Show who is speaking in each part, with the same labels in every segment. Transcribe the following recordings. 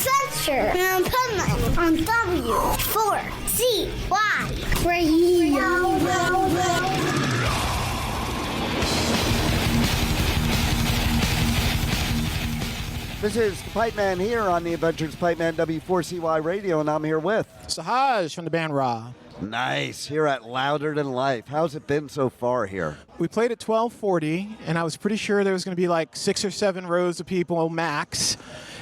Speaker 1: Spencer and Pipeman on W4CY Radio.
Speaker 2: This is the Pipeman here on the Adventures Pipeman W4CY Radio, and I'm here with
Speaker 3: Sahaj from the band Ra.
Speaker 2: Nice, here at Louder Than Life. How's it been so far here?
Speaker 3: We played at 1240, and I was pretty sure there was going to be like 6 or 7 rows of people max,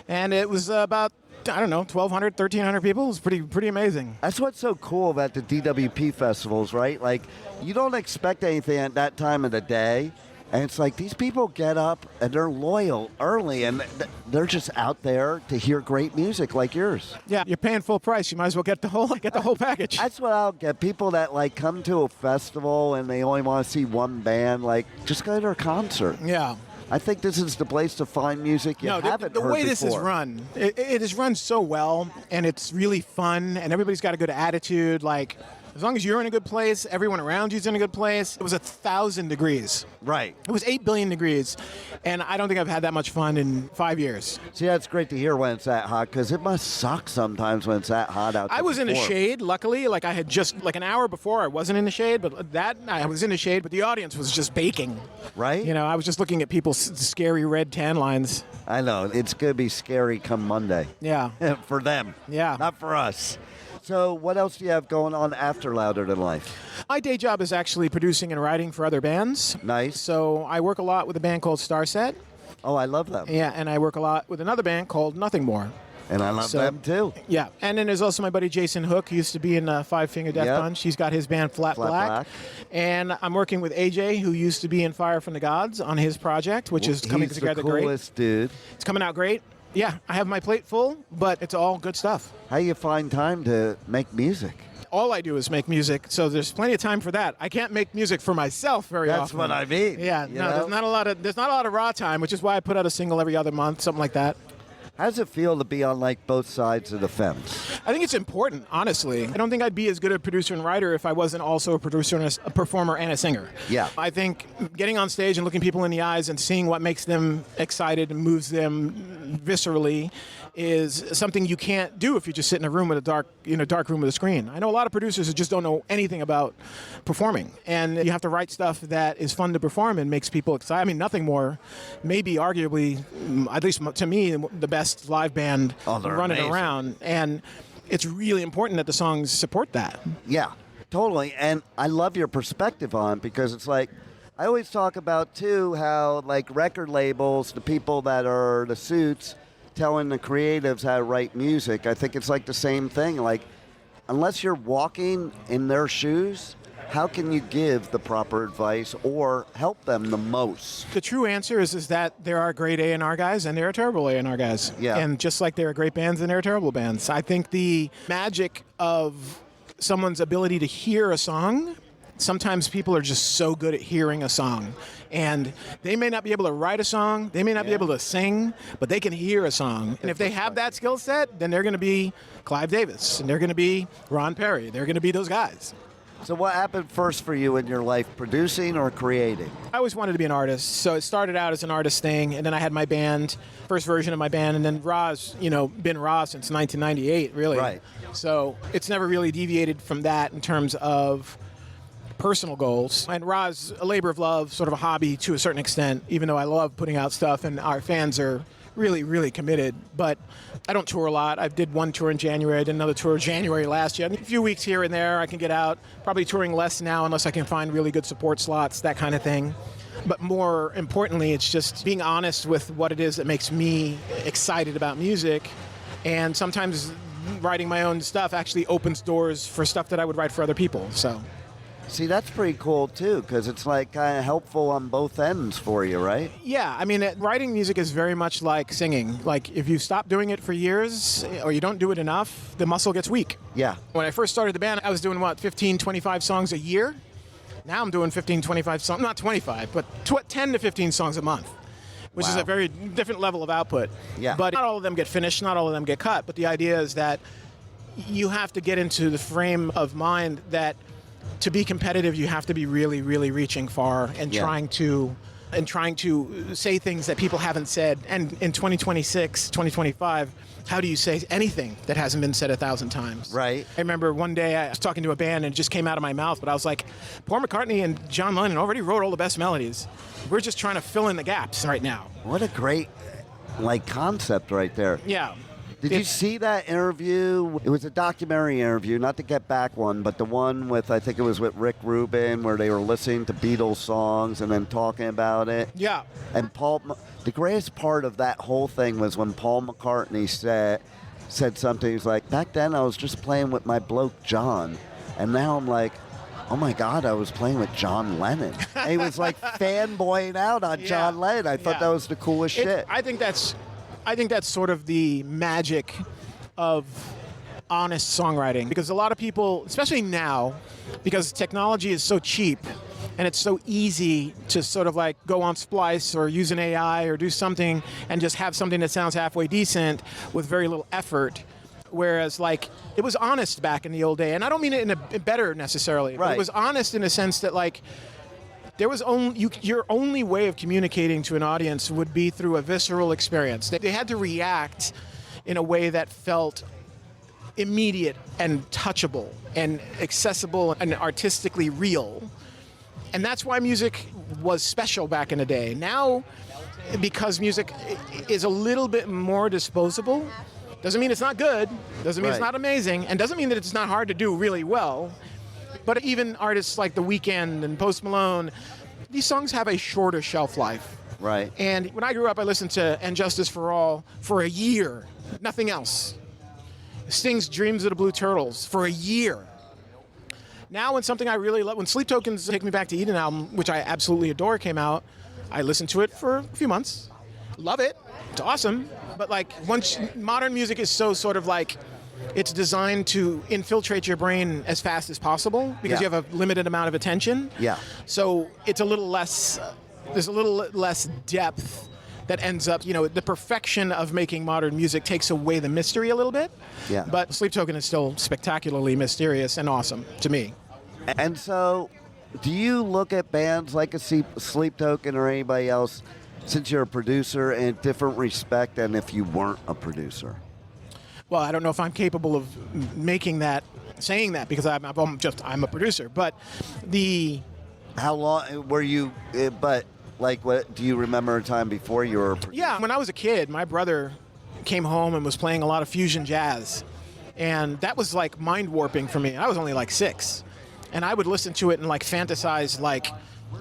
Speaker 3: and it was about, I don't know, 1,200, 1,300 people. It was pretty amazing.
Speaker 2: That's what's so cool about the DWP festivals, right? Like, you don't expect anything at that time of the day. And it's like these people get up and they're loyal early, and they're just out there to hear great music like yours.
Speaker 3: Yeah, you're paying full price. You might as well get the whole package.
Speaker 2: That's what I'll get. People that like come to a festival and they only want to see one band, like just go to their concert.
Speaker 3: Yeah.
Speaker 2: I think this is the place to find music you haven't heard before.
Speaker 3: The way this is run, it is run so well, and it's really fun, and everybody's got a good attitude. Like, as long as you're in a good place, everyone around you's in a good place. It was 1,000 degrees.
Speaker 2: Right.
Speaker 3: It was 8 billion degrees, and I don't think I've had that much fun in 5 years.
Speaker 2: See, that's great to hear when it's that hot, because it must suck sometimes when it's that hot out there.
Speaker 3: I was in the shade, luckily. Like, I had just, like an hour before, I wasn't in the shade, but I was in the shade, but the audience was just baking.
Speaker 2: Right?
Speaker 3: You know, I was just looking at people's scary red tan lines.
Speaker 2: I know. It's going to be scary come Monday.
Speaker 3: Yeah.
Speaker 2: For them.
Speaker 3: Yeah.
Speaker 2: Not for us. So what else do you have going on after Louder Than Life?
Speaker 3: My day job is actually producing and writing for other bands.
Speaker 2: Nice.
Speaker 3: So I work a lot with a band called Starset.
Speaker 2: Oh, I love them.
Speaker 3: Yeah, and I work a lot with another band called Nothing More.
Speaker 2: And I love them too.
Speaker 3: Yeah, and then there's also my buddy Jason Hook, who used to be in Five Finger Death Punch. He's got his band Flat Black. And I'm working with AJ, who used to be in Fire from the Gods, on his project, which is coming together great.
Speaker 2: He's the coolest dude.
Speaker 3: It's coming out great. Yeah, I have my plate full, but it's all good stuff.
Speaker 2: How do you find time to make music?
Speaker 3: All I do is make music, so there's plenty of time for that. I can't make music for myself very often.
Speaker 2: That's what I mean.
Speaker 3: Yeah, there's not a lot of raw time, which is why I put out a single every other month, something like that.
Speaker 2: How does it feel to be on like both sides of the fence?
Speaker 3: I think it's important, honestly. I don't think I'd be as good a producer and writer if I wasn't also a producer and a performer and a singer.
Speaker 2: Yeah.
Speaker 3: I think getting on stage and looking people in the eyes and seeing what makes them excited and moves them viscerally is something you can't do if you just sit in a room with a dark room with a screen. I know a lot of producers who just don't know anything about performing, and you have to write stuff that is fun to perform and makes people excited. I mean, Nothing More may be arguably, at least to me, the best live band running
Speaker 2: amazing.
Speaker 3: around, and it's really important that the songs support that.
Speaker 2: Yeah, totally. And I love your perspective on it, because it's like, I always talk about too how like record labels, the people that are the suits, telling the creatives how to write music. I think it's like the same thing. Like, unless you're walking in their shoes, how can you give the proper advice or help them the most?
Speaker 3: The true answer is that there are great A&R guys and there are terrible A&R guys.
Speaker 2: Yeah.
Speaker 3: And just like there are great bands and there are terrible bands. I think the magic of someone's ability to hear a song, sometimes people are just so good at hearing a song. And they may not be able to write a song, they may not be able to sing, but they can hear a song. And if they have that skill set, then they're going to be Clive Davis, and they're going to be Ron Perry. They're going to be those guys.
Speaker 2: So what happened first for you in your life, producing or creating?
Speaker 3: I always wanted to be an artist, so it started out as an artist thing, and then I had my band, first version of my band, and then Ra's, been Ra since 1998, really.
Speaker 2: Right.
Speaker 3: So it's never really deviated from that in terms of personal goals. And Ra's a labor of love, sort of a hobby to a certain extent, even though I love putting out stuff, and our fans are really, really committed. But I don't tour a lot. I did one tour in January. I did another tour January last year. A few weeks here and there I can get out. Probably touring less now unless I can find really good support slots, that kind of thing. But more importantly, it's just being honest with what it is that makes me excited about music. And sometimes writing my own stuff actually opens doors for stuff that I would write for other people. So.
Speaker 2: See, that's pretty cool, too, because it's like kind of helpful on both ends for you, right?
Speaker 3: Yeah, I mean, writing music is very much like singing. Like, if you stop doing it for years or you don't do it enough, the muscle gets weak.
Speaker 2: Yeah.
Speaker 3: When I first started the band, I was doing, 15, 25 songs a year? Now I'm doing 15, 25 songs, not 25, but 10 to 15 songs a month, which is a very different level of output.
Speaker 2: Yeah.
Speaker 3: But not all of them get finished, not all of them get cut, but the idea is that you have to get into the frame of mind that to be competitive, you have to be really, really reaching far and trying to and trying to say things that people haven't said. And in 2026, 2025, how do you say anything that hasn't been said 1,000 times?
Speaker 2: Right.
Speaker 3: I remember one day I was talking to a band and it just came out of my mouth, but I was like, Paul McCartney and John Lennon already wrote all the best melodies. We're just trying to fill in the gaps right now.
Speaker 2: What a great, concept right there.
Speaker 3: Yeah.
Speaker 2: Did you see that interview? It was a documentary interview, not the Get Back one, but the one with, I think it was with Rick Rubin, where they were listening to Beatles songs and then talking about it.
Speaker 3: Yeah.
Speaker 2: And the greatest part of that whole thing was when Paul McCartney said something. He's like, back then I was just playing with my bloke John, and now I'm like, oh my God, I was playing with John Lennon. And he was like fanboying out on John Lennon. I thought that was the coolest shit.
Speaker 3: I think that's sort of the magic of honest songwriting, because a lot of people, especially now, because technology is so cheap and it's so easy to sort of like go on Splice or use an AI or do something and just have something that sounds halfway decent with very little effort. Whereas, like, it was honest back in the old day, and I don't mean it in a better necessarily, but it was honest in a sense that, like, there was your only way of communicating to an audience would be through a visceral experience. They had to react in a way that felt immediate and touchable and accessible and artistically real. And that's why music was special back in the day. Now, because music is a little bit more disposable, doesn't mean it's not good, doesn't mean it's not amazing, and doesn't mean that it's not hard to do really well. But even artists like The Weeknd and Post Malone, these songs have a shorter shelf life.
Speaker 2: Right.
Speaker 3: And when I grew up, I listened to And Justice for All for a year, nothing else. Sting's Dreams of the Blue Turtles for a year. Now when something I really love, when Sleep Tokens' Take Me Back to Eden album, which I absolutely adore, came out, I listened to it for a few months. Love it. It's awesome. But like, once modern music is so sort of like, it's designed to infiltrate your brain as fast as possible because you have a limited amount of attention.
Speaker 2: Yeah.
Speaker 3: So it's a little less, there's a little less depth that ends up, the perfection of making modern music takes away the mystery a little bit.
Speaker 2: Yeah.
Speaker 3: But Sleep Token is still spectacularly mysterious and awesome to me.
Speaker 2: And so, do you look at bands like a Sleep Token or anybody else, since you're a producer, in different respect than if you weren't a producer?
Speaker 3: Well, I don't know if I'm capable of saying that because I'm a producer. But
Speaker 2: how long were you? But like, what do you remember a time before you were a producer?
Speaker 3: Yeah, when I was a kid, my brother came home and was playing a lot of fusion jazz, and that was like mind warping for me. I was only like 6, and I would listen to it and like fantasize like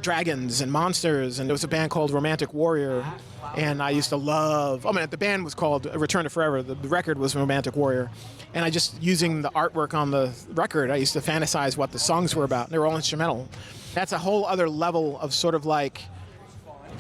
Speaker 3: dragons and monsters, and there was a band called Romantic Warrior, and I used to love, the band was called Return to Forever, the record was Romantic Warrior, and I just, using the artwork on the record, I used to fantasize what the songs were about. They were all instrumental. That's a whole other level of sort of like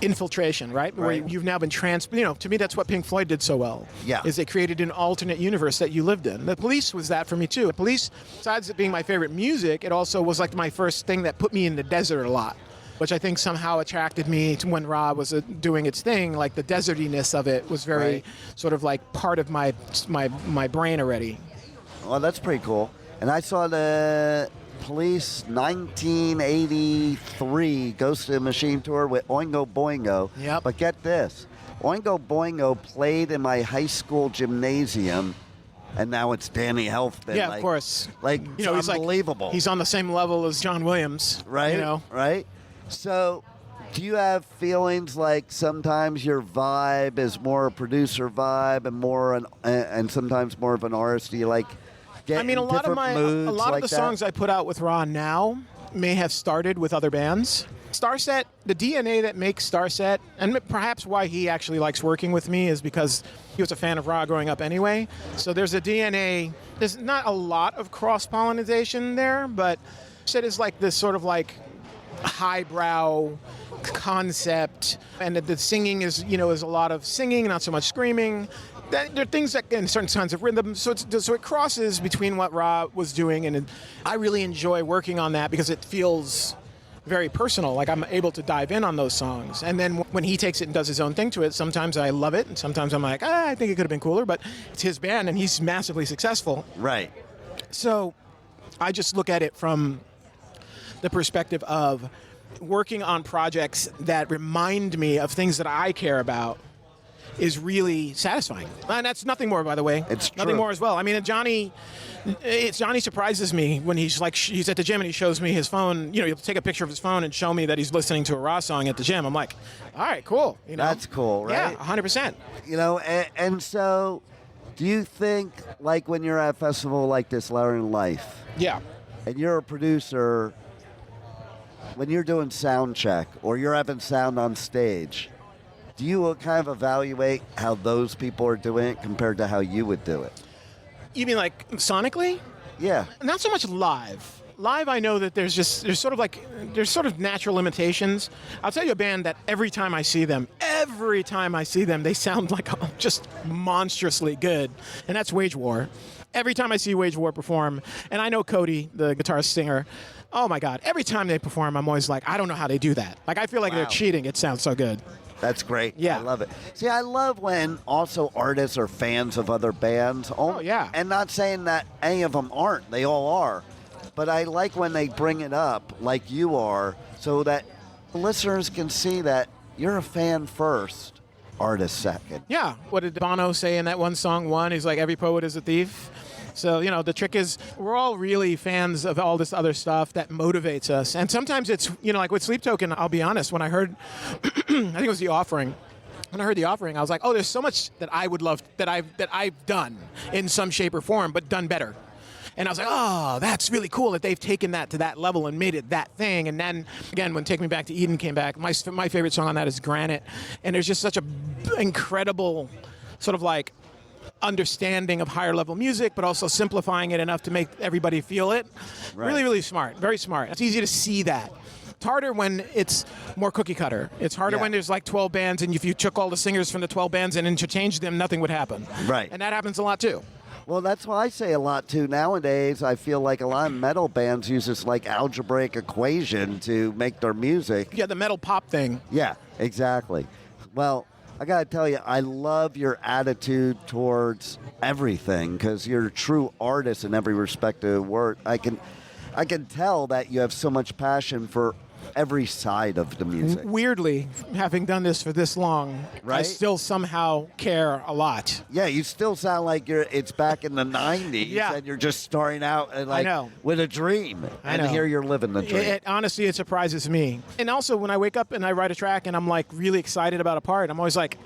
Speaker 3: infiltration, right? Where you've now been to me that's what Pink Floyd did so well.
Speaker 2: Yeah.
Speaker 3: Is they created an alternate universe that you lived in. The Police was that for me too. The Police, besides it being my favorite music, it also was like my first thing that put me in the desert a lot, which I think somehow attracted me to when Ra was doing its thing. Like the desertiness of it was very sort of like part of my brain already.
Speaker 2: Well, that's pretty cool. And I saw the Police 1983 Ghost in the Machine tour with Oingo Boingo.
Speaker 3: Yep.
Speaker 2: But get this, Oingo Boingo played in my high school gymnasium, and now it's Danny Elfman.
Speaker 3: Yeah, of course.
Speaker 2: Like, it's unbelievable.
Speaker 3: He's on the same level as John Williams.
Speaker 2: Right. Right. So, do you have feelings like sometimes your vibe is more a producer vibe and sometimes more of an artist? Do you like get
Speaker 3: a lot of the songs I put out with Ron now may have started with other bands. Starset, the DNA that makes Starset, and perhaps why he actually likes working with me is because he was a fan of Ra growing up anyway. So there's a DNA. There's not a lot of cross-pollination there, but it is like this sort of like highbrow concept, and the singing is a lot of singing, not so much screaming. There are things that in certain kinds of rhythm, so it crosses between what Ra was doing, and I really enjoy working on that because it feels very personal. Like I'm able to dive in on those songs, and then when he takes it and does his own thing to it, sometimes I love it, and sometimes I'm like, I think it could have been cooler, but it's his band, and he's massively successful.
Speaker 2: Right.
Speaker 3: So I just look at it from the perspective of working on projects that remind me of things that I care about is really satisfying. And that's nothing more, by the way.
Speaker 2: It's
Speaker 3: nothing
Speaker 2: true.
Speaker 3: more as well. I mean, Johnny surprises me when he's at the gym and he shows me his phone. You know, he'll take a picture of his phone and show me that he's listening to a Raw song at the gym. I'm like, all right, cool. You know?
Speaker 2: That's cool, right?
Speaker 3: Yeah, 100%.
Speaker 2: You know, and so do you think, like, when you're at a festival like this, Louder Than Life,
Speaker 3: Yeah.
Speaker 2: and you're a producer, when you're doing sound check or you're having sound on stage, do you kind of evaluate how those people are doing it compared to how you would do it?
Speaker 3: You mean like sonically?
Speaker 2: Yeah.
Speaker 3: Not so much live. Live, I know that there's sort of natural limitations. I'll tell you a band that every time I see them, they sound like just monstrously good, and that's Wage War. Every time I see Wage War perform, and I know Cody, the guitarist singer, oh my God, every time they perform, I'm always like, I don't know how they do that. Like, I feel like they're cheating. It sounds so good.
Speaker 2: That's great.
Speaker 3: Yeah.
Speaker 2: I love it. See, I love when also artists are fans of other bands.
Speaker 3: Oh, yeah.
Speaker 2: And not saying that any of them aren't. They all are. But I like when they bring it up like you are so that listeners can see that you're a fan first, artist second.
Speaker 3: Yeah. What did Bono say in that one song, One? He's like, every poet is a thief. So, you know, the trick is we're all really fans of all this other stuff that motivates us. And sometimes it's, you know, like with Sleep Token, I'll be honest, when I heard, I think it was The Offering. When I heard The Offering, I was like, oh, there's so much that I would love, that I've done in some shape or form, but done better. And I was like, oh, that's really cool that they've taken that to that level and made it that thing. And then, again, when Take Me Back to Eden came back, my favorite song on that is Granite. And there's just such a incredible sort of like understanding of higher level music, but also simplifying it enough to make everybody feel it.
Speaker 2: Right.
Speaker 3: Really, really smart. Very smart. It's easy to see that. It's harder when it's more cookie cutter. It's harder when there's like 12 bands, and if you took all the singers from the 12 bands and interchanged them, nothing would happen.
Speaker 2: Right.
Speaker 3: And that happens a lot too.
Speaker 2: Well, that's why I say a lot, too. Nowadays, I feel like a lot of metal bands use this, like, algebraic equation to make their music.
Speaker 3: Yeah, the metal pop thing.
Speaker 2: Yeah, exactly. Well, I got to tell you, I love your attitude towards everything because you're a true artist in every respect of the word. I can tell that you have so much passion for every side of the music.
Speaker 3: Weirdly, having done this for this long,
Speaker 2: Right?
Speaker 3: I still somehow care a lot.
Speaker 2: Yeah, you still sound like it's back in the 90s
Speaker 3: Yeah.
Speaker 2: and you're just starting out and
Speaker 3: I know.
Speaker 2: with a dream.
Speaker 3: I
Speaker 2: And
Speaker 3: know.
Speaker 2: here you're living the dream.
Speaker 3: Honestly, it surprises me. And also, when I wake up and I write a track and I'm like really excited about a part, I'm always like,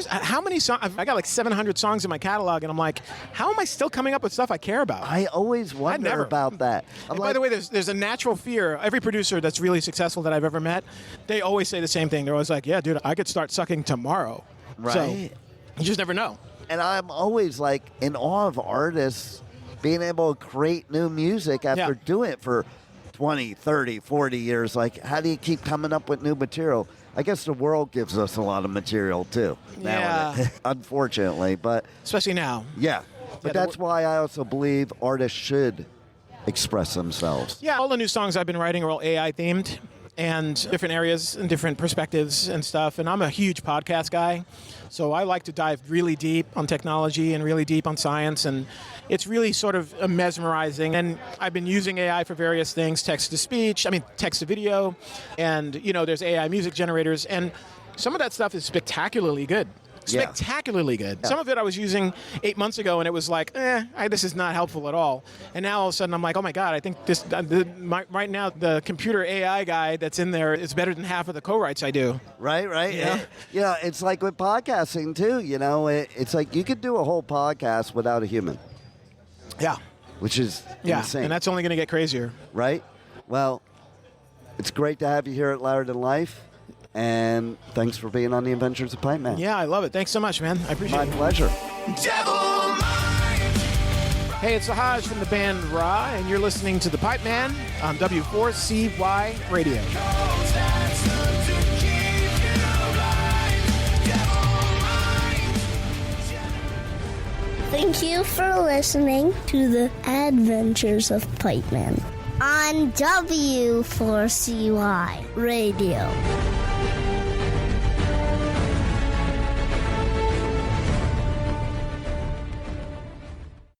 Speaker 3: how many songs? I got like 700 songs in my catalog, and I'm like, how am I still coming up with stuff I care about?
Speaker 2: I always wonder
Speaker 3: never.
Speaker 2: about that.
Speaker 3: And by the way, there's a natural fear. Every producer that's really successful that I've ever met, they always say the same thing. They're always like, yeah, dude, I could start sucking tomorrow.
Speaker 2: Right.
Speaker 3: So you just never know.
Speaker 2: And I'm always like in awe of artists being able to create new music after doing it for 20, 30, 40 years. Like, how do you keep coming up with new material? I guess the world gives us a lot of material, too.
Speaker 3: Yeah.
Speaker 2: Unfortunately, but...
Speaker 3: Especially now.
Speaker 2: Yeah. But that's why I also believe artists should express themselves.
Speaker 3: Yeah, all the new songs I've been writing are all AI themed and different areas and different perspectives and stuff. And I'm a huge podcast guy, so I like to dive really deep on technology and really deep on science, and it's really sort of mesmerizing. And I've been using AI for various things, text to video, and there's AI music generators, and some of that stuff is spectacularly good. Spectacularly good.
Speaker 2: Yeah.
Speaker 3: Some of it I was using 8 months ago, and it was like, this is not helpful at all. And now all of a sudden I'm like, oh my God, I think this right now the computer AI guy that's in there is better than half of the co-writes I do.
Speaker 2: Right.
Speaker 3: Yeah.
Speaker 2: It's like with podcasting too. It's like you could do a whole podcast without a human.
Speaker 3: Yeah.
Speaker 2: Which is insane.
Speaker 3: And that's only going to get crazier.
Speaker 2: Right? Well, it's great to have you here at Louder Than Life. And thanks for being on the Adventures of Pipeman.
Speaker 3: Yeah, I love it. Thanks so much, man. I appreciate it.
Speaker 2: My pleasure.
Speaker 3: Hey, it's Sahaj from the band Ra, and you're listening to The Pipeman on W4CY Radio.
Speaker 1: Thank you for listening to the Adventures of Pipeman on W4CY Radio.